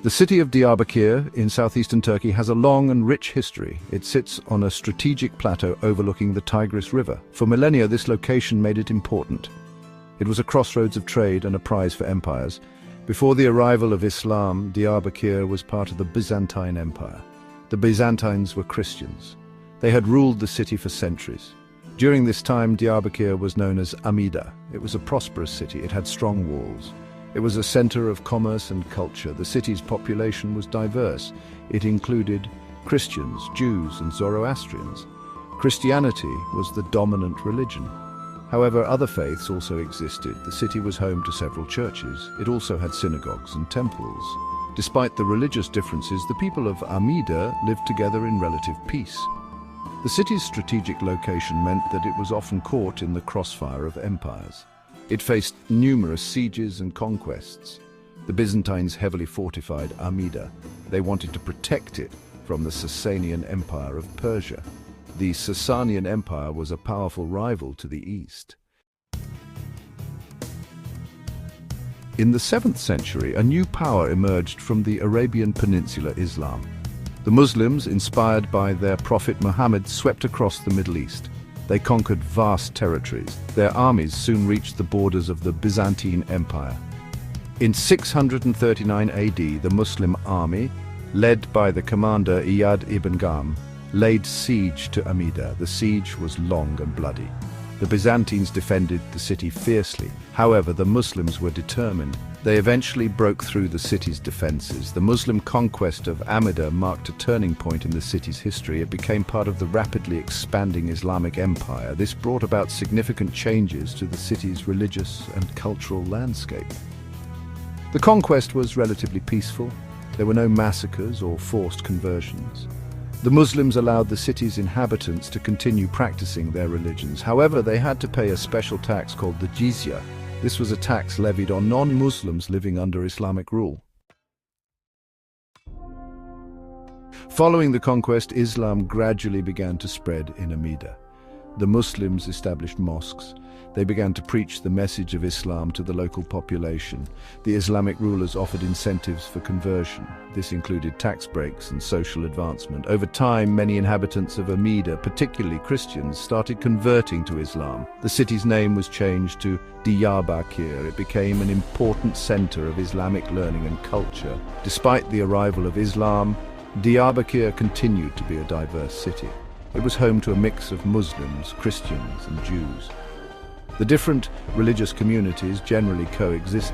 The city of Diyarbakir in southeastern Turkey has a long and rich history. It sits on a strategic plateau overlooking the Tigris River. For millennia, this location made it important. It was a crossroads of trade and a prize for empires. Before the arrival of Islam, Diyarbakir was part of the Byzantine Empire. The Byzantines were Christians. They had ruled the city for centuries. During this time, Diyarbakir was known as Amida. It was a prosperous city. It had strong walls. It was a center of commerce and culture. The city's population was diverse. It included Christians, Jews, and Zoroastrians. Christianity was the dominant religion. However, other faiths also existed. The city was home to several churches. It also had synagogues and temples. Despite the religious differences, the people of Amida lived together in relative peace. The city's strategic location meant that it was often caught in the crossfire of empires. It faced numerous sieges and conquests. The Byzantines heavily fortified Amida. They wanted to protect it from the Sasanian Empire of Persia. The Sasanian Empire was a powerful rival to the east. In the 7th century, a new power emerged from the Arabian Peninsula, Islam. The Muslims, inspired by their prophet Muhammad, swept across the Middle East. They conquered vast territories. Their armies soon reached the borders of the Byzantine Empire. In 639 AD, the Muslim army, led by the commander Iyad ibn Gham, laid siege to Amida. The siege was long and bloody. The Byzantines defended the city fiercely. However, the Muslims were determined. They eventually broke through the city's defenses. The Muslim conquest of Amida marked a turning point in the city's history. It became part of the rapidly expanding Islamic Empire. This brought about significant changes to the city's religious and cultural landscape. The conquest was relatively peaceful. There were no massacres or forced conversions. The Muslims allowed the city's inhabitants to continue practicing their religions. However, they had to pay a special tax called the jizya. This was a tax levied on non-Muslims living under Islamic rule. Following the conquest, Islam gradually began to spread in Amida. The Muslims established mosques. They began to preach the message of Islam to the local population. The Islamic rulers offered incentives for conversion. This included tax breaks and social advancement. Over time, many inhabitants of Amida, particularly Christians, started converting to Islam. The city's name was changed to Diyarbakir. It became an important center of Islamic learning and culture. Despite the arrival of Islam, Diyarbakir continued to be a diverse city. It was home to a mix of Muslims, Christians, and Jews. The different religious communities generally coexisted.